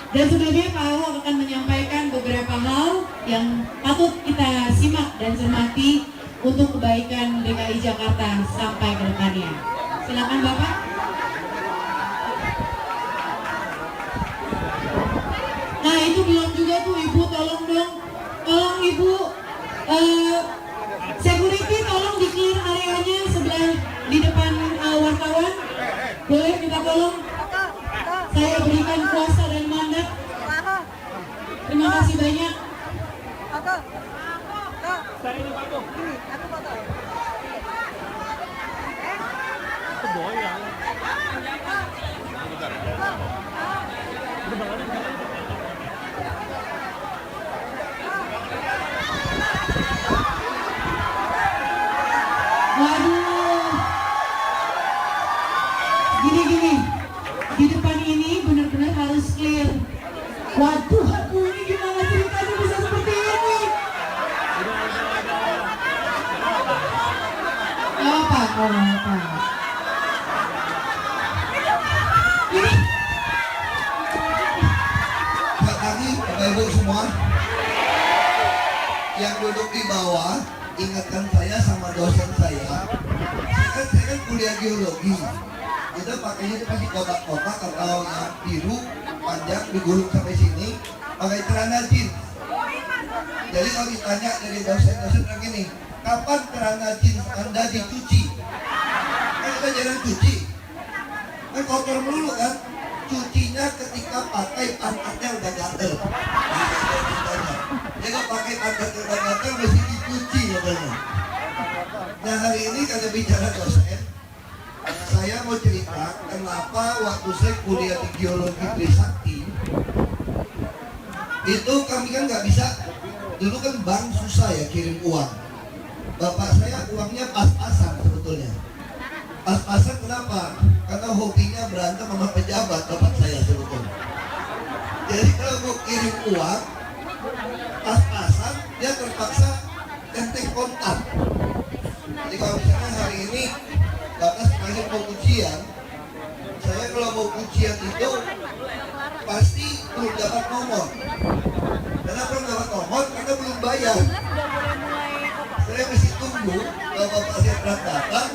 Dan sebelumnya Pak Ahok akan menyampaikan beberapa hal yang patut kita simak dan cermati untuk kebaikan DKI Jakarta sampai ke depannya. Silakan Bapak. Nah itu belum juga tuh Ibu, tolong dong. Tolong Ibu, security tolong di clear areanya sebelah di depan wartawan. Boleh minta tolong? Saya berikan kuasa dan mandat. Terima kasih banyak. Waduh, gini, di depan ini benar-benar harus clear. Waduh, ini gimana ceritanya bisa seperti ini? Apa? Ini Selamat pagi Bapak Ibu semua yang duduk di bawah, ingatkan saya sama dosen saya kan kuliah geologi. Kita pakainya itu pasti kotak-kotak atau yang biru panjang digulung sampai sini pakai celana jeans. Jadi kalau ditanya dari dosen bilang gini, kapan celana jeans Anda dicuci? Kan kita jarang cuci, kan kotor melulu kan. Cucinya ketika pakai pantatnya udah gatel. Dia nggak pakai pantatnya udah gatel mesti dicuci katanya. Nah hari ini kalau bicara dosen, saya mau cerita kenapa waktu saya kuliah di geologi Trisakti itu kami kan nggak bisa, dulu kan bank susah ya kirim uang. Bapak saya uangnya pas-pasan sebetulnya. Pas-pasan kenapa? Karena hobinya berantem sama pejabat bapak saya sebetulnya. Jadi kalau mau kirim uang pas-pasan, dia terpaksa enteng kontak. Jadi kalau misalnya hari ini bapak sekarang mau ujian, saya kalau mau ujian itu pasti belum dapat nomor. Kenapa belum dapat nomor? Karena belum bayar. Saya mesti tunggu kalau bapak saya pernah datang,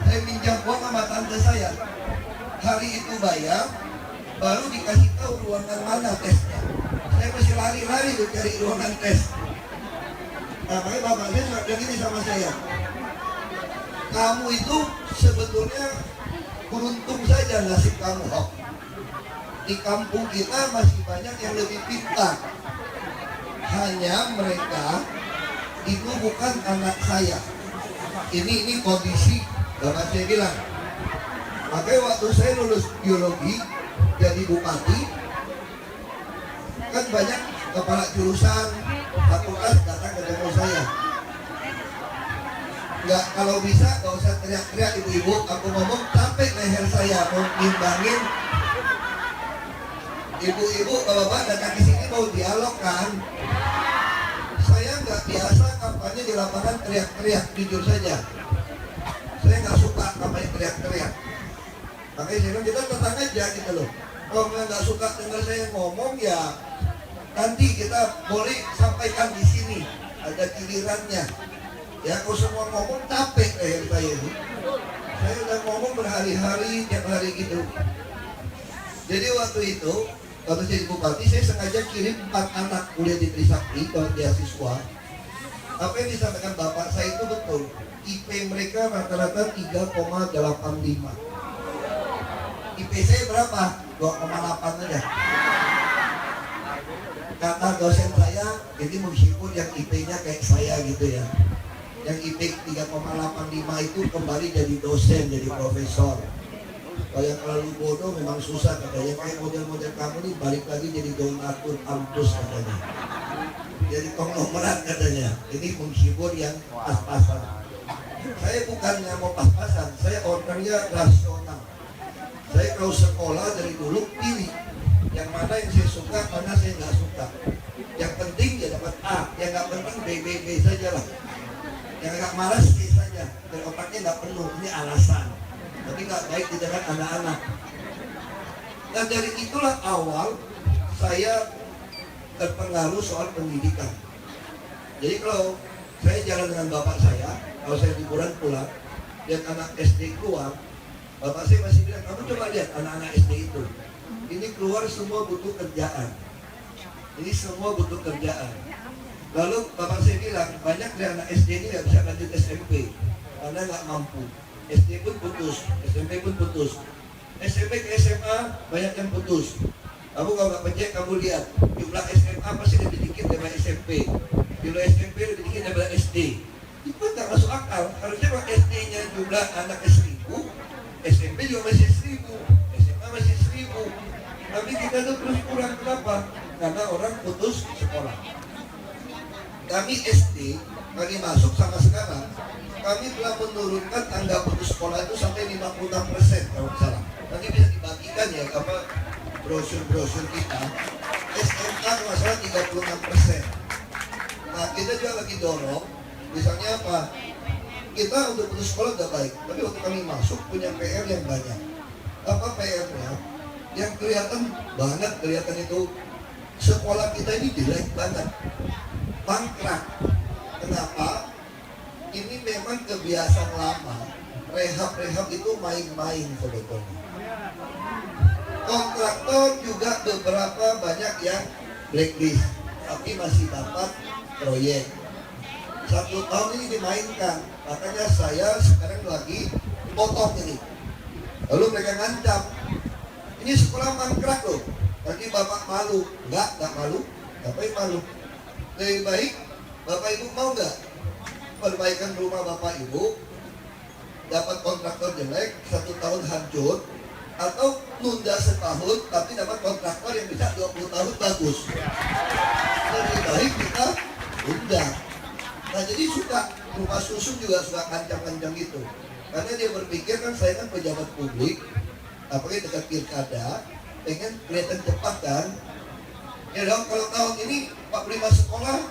saya minjam uang sama tante saya. Hari itu bayar, baru dikasih tahu ruangan mana tesnya. Saya mesti lari-lari tuh cari ruangan tes. Nah, makanya bapak saya sudah bilang gini sama saya, kamu itu sebetulnya beruntung saja nasib kamu, Hok. Di kampung kita masih banyak yang lebih pintar. Hanya mereka itu bukan anak saya. Ini kondisi bapak saya bilang. Makanya waktu saya lulus geologi jadi bupati, kan banyak kepala jurusan fakultas datang ketemu saya. Nggak, kalau bisa nggak usah teriak-teriak ibu-ibu, aku ngomong sampai leher saya mau nimbangin. Ibu-ibu bapak datang ke sini mau dialog kan? Saya nggak biasa kampanye di lapangan teriak-teriak, jujur saja. Saya nggak suka kampanye teriak-teriak. Makanya saya bilang kita tenang aja gitu loh. Kalau nggak suka dengar saya ngomong ya nanti kita boleh sampaikan di sini, ada gilirannya. Ya kalau semua ngomong capek leher saya ini. Saya udah ngomong berhari-hari, tiap hari gitu. Jadi waktu itu, waktu jadi bupati, saya sengaja kirim 4 anak kuliah di Trisakti, kalau beasiswa. Apa yang disampaikan bapak saya itu betul. IP mereka rata-rata 3,85. IP saya berapa? 2,8 aja. Kata dosen saya, jadi meskipun yang IP-nya kayak saya gitu ya, yang IP 3,85 itu kembali jadi dosen, jadi profesor. Kalau yang terlalu bodoh memang susah katanya. Kayak model-model kamu nih balik lagi jadi donatur kampus katanya. Jadi konglomerat katanya. Ini menghibur yang pas-pasan. Saya bukannya mau pas-pasan, saya orangnya rasional. Saya kalau sekolah dari dulu pilih yang mana yang saya suka, mana saya nggak suka. Yang penting ya dapat A, yang nggak penting B saja lah. Yang agak malas C saja, dan otaknya nggak penuh, ini alasan. Tapi nggak baik di dekat anak-anak. Dan dari itulah awal saya terpengaruh soal pendidikan. Jadi kalau saya jalan dengan bapak saya, kalau saya liburan pulang, lihat anak SD keluar, bapak saya masih bilang, kamu coba lihat anak-anak SD itu. Ini keluar semua butuh kerjaan. Ini semua butuh kerjaan. Lalu bapak saya bilang, banyak dari anak SD ini nggak bisa lanjut SMP karena nggak mampu. SD pun putus, SMP pun putus. SMP ke SMA banyak yang putus. Kamu kalau nggak pecek, kamu lihat jumlah SMA pasti lebih dikit daripada SMP. Jumlah SMP lebih dikit daripada SD. Itu nggak masuk akal. Harusnya kalau SD-nya jumlah anak 1000, SMP juga masih 1000, SMA masih 1000. Tapi kita tuh terus kurang. Kenapa? Karena orang putus sekolah. Kami SD, kami masuk sama sekarang, kami telah menurunkan angka putus sekolah itu sampai 56% kalau tidak salah. Nanti bisa dibagikan ya apa brosur-brosur kita. SMA masalah 36%. Nah kita juga lagi dorong, misalnya apa? Kita untuk putus sekolah udah baik, tapi waktu kami masuk punya PR yang banyak. Apa PR-nya? Yang kelihatan itu sekolah kita ini jelek banget, mangkrak. Kenapa? Ini memang kebiasaan lama. Rehab itu main-main sebetulnya. Kontraktor juga beberapa banyak yang blacklist, tapi masih dapat proyek. 1 tahun ini dimainkan, makanya saya sekarang lagi potong ini. Lalu mereka ngancam, ini sekolah mangkrak loh, nanti bapak malu. Enggak malu. Ngapain malu? Lebih baik bapak ibu mau nggak perbaikan rumah bapak ibu, dapat kontraktor jelek 1 tahun hancur, atau nunda setahun tapi dapat kontraktor yang bisa 20 tahun bagus. Lebih baik kita tunda. Nah jadi suka rumah susun juga suka kancang-kancang gitu, karena dia berpikir kan saya kan pejabat publik, apalagi dekat pilkada, pengen kelihatan cepat kan. Ya dong, kalau tahun ini 45 sekolah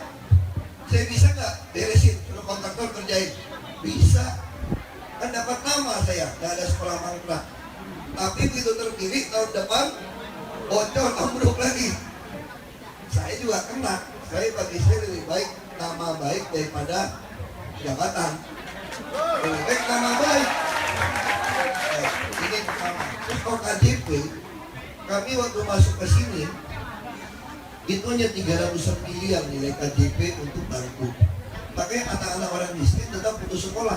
saya bisa nggak beresin, suruh kontraktor kerjain? Bisa, kan dapat nama saya, nggak ada sekolah mangkrak. Tapi begitu terpilih tahun depan bocor, ambruk lagi. Saya juga kena. Saya bagi saya lebih baik nama baik daripada jabatan. Lebih baik nama baik. Ini pertama. Terus kalau KJP, kami waktu masuk ke sini itu hanya 300 miliar nilai KJP untuk bantu. Makanya anak-anak orang miskin tetap putus sekolah.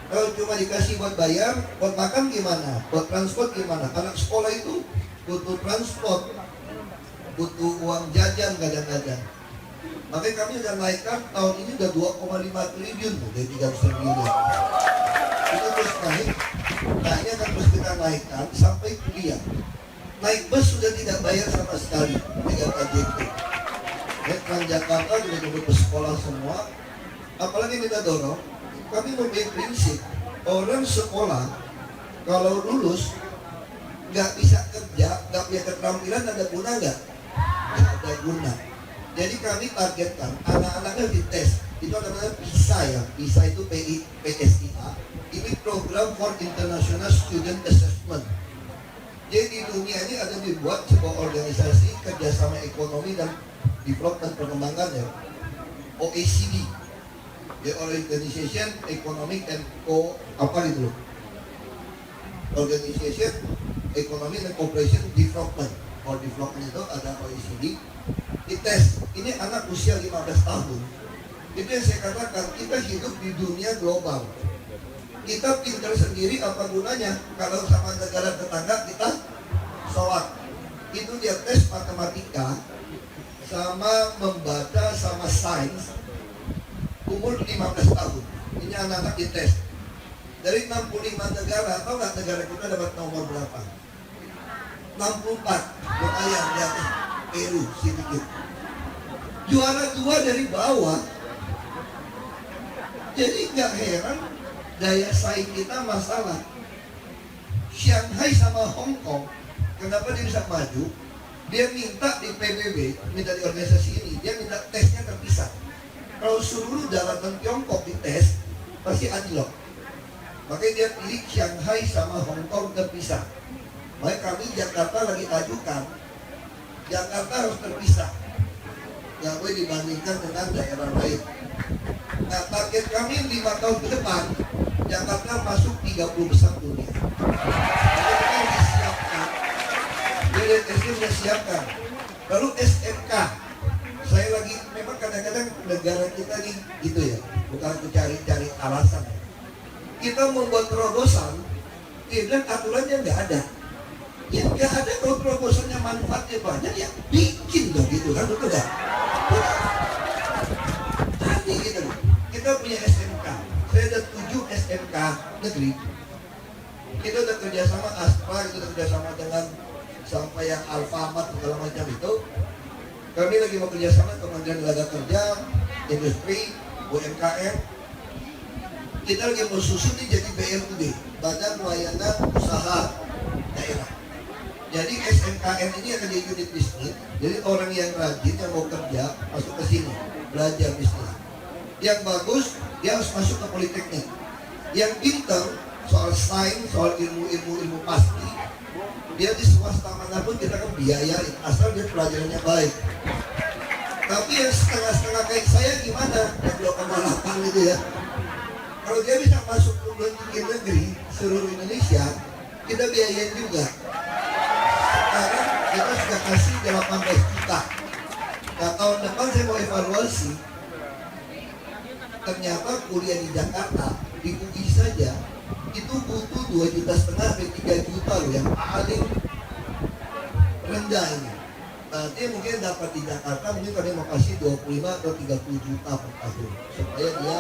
Kalau cuma dikasih buat bayar, buat makan gimana? Buat transport gimana? Anak sekolah itu butuh transport, butuh uang jajan kadang-kadang. Makanya kami udah naikkan tahun ini udah 2,5 triliun dari 300 miliar. Itu terus naik, naiknya akan terus kita naikkan sampai kuliah. Naik bus sudah tidak bayar sama sekali dengan KJP. Transjakarta juga coba ke sekolah semua. Apalagi kita dorong, kami mempunyai prinsip orang sekolah kalau lulus nggak bisa kerja, nggak punya keterampilan, ada guna nggak? Nggak ada guna. Jadi kami targetkan anak-anaknya dites. Itu namanya PISA ya. PISA itu PSIA. Ini program for International Student Assessment. Jadi di dunia ini ada dibuat sebuah organisasi kerjasama ekonomi dan development pengembangan ya, OECD, the Organization Economic and Organization Economic and Cooperation Development. Kalau development itu ada OECD. Dites, ini anak usia 15 tahun. Itu yang saya katakan, kita hidup di dunia global. Kita pintar sendiri apa gunanya kalau sama negara tetangga kita sholat. Itu dia tes matematika sama membaca sama sains umur 15 tahun. Ini anak-anak dites. Dari 65 negara, tahu nggak negara kita dapat nomor berapa? 64. Lumayan di atas Peru sedikit. Juara 2 dari bawah. Jadi nggak heran daya saing kita masalah. Shanghai sama Hong Kong, kenapa dia bisa maju? Dia minta di PBB, minta di organisasi ini, dia minta tesnya terpisah. Kalau seluruh daratan Tiongkok dites, pasti anjlok. Makanya dia pilih Shanghai sama Hong Kong terpisah. Makanya kami Jakarta lagi ajukan Jakarta harus terpisah. Nggak boleh dibandingkan dengan daerah lain. Nah, target kami 5 tahun ke depan, Jakarta masuk 30 besar dunia. Jadi kita disiapkan. BDTC sudah siapkan. Lalu SMK. Saya lagi, memang kadang-kadang negara kita nih gitu ya, bukan aku cari-cari alasan. Kita membuat terobosan, dia bilang aturannya nggak ada. Ya nggak ada, kalau terobosannya manfaatnya banyak, ya bikin dong gitu kan, betul nggak? Tadi gitu loh. Kita punya SMK, saya ada 7 SMK negeri. Kita udah kerjasama Aspra, kita udah kerjasama dengan sampai yang Alfamart segala macam itu. Kami lagi mau kerjasama Kementerian Tenaga Kerja, Industri, UMKM. Kita lagi mau susun nih jadi BLUD, Badan Pelayanan Usaha Daerah. Jadi SMKM ini akan jadi unit bisnis. Jadi orang yang rajin yang mau kerja masuk ke sini, belajar bisnis. Yang bagus dia harus masuk ke politeknik. Yang pintar soal sains, soal ilmu pasti, dia di swasta manapun kita akan biayain asal dia pelajarannya baik. Tapi yang setengah-setengah kayak saya gimana? Yang 2,8 gitu ya. Kalau dia bisa masuk ke perguruan tinggi negeri seluruh Indonesia, kita biayain juga. Sekarang kita sudah kasih 18 juta. Nah, tahun depan saya mau evaluasi. Ternyata kuliah di Jakarta, di UI saja, itu butuh 2,5 juta sampai 3 juta loh, yang paling rendah ini. Nanti mungkin dapat di Jakarta, mungkin kami mau kasih 25 atau 30 juta per tahun supaya dia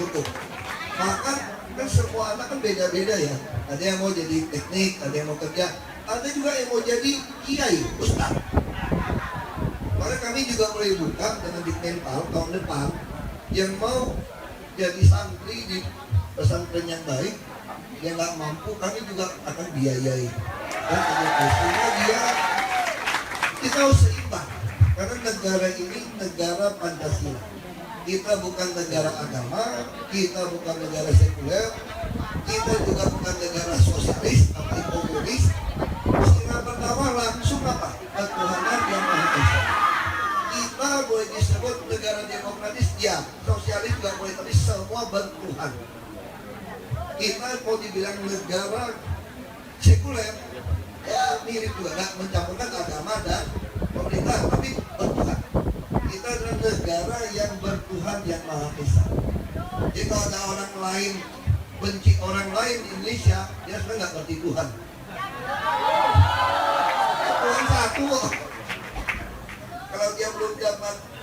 cukup. Maka kan semua anak kan beda-beda ya. Ada yang mau jadi teknik, ada yang mau kerja, ada juga yang mau jadi kiai, ustaz. Maka kami juga mulai buka dengan di mental tahun depan yang mau jadi santri di pesantren yang baik, yang nggak mampu kami juga akan biayai. Dan sehingga dia kita harus seimbang karena negara ini negara Pancasila. Kita bukan negara agama, kita bukan negara sekuler, kita juga bukan negara sosialis atau komunis. Istilah pertama langsung apa? Ketuhanan yang Maha Esa. Kita boleh disebut negara demokratis, ya. Sosialis juga boleh, tapi semua bertuhan. Kita mau dibilang negara sekuler, ya mirip juga, nggak mencampurkan agama dan pemerintah, tapi bertuhan. Kita adalah negara yang bertuhan yang Maha Esa. Jadi kalau ada orang lain benci orang lain di Indonesia, dia sebenarnya nggak ngerti Tuhan. Tuhan satu. Kalau dia belum dapat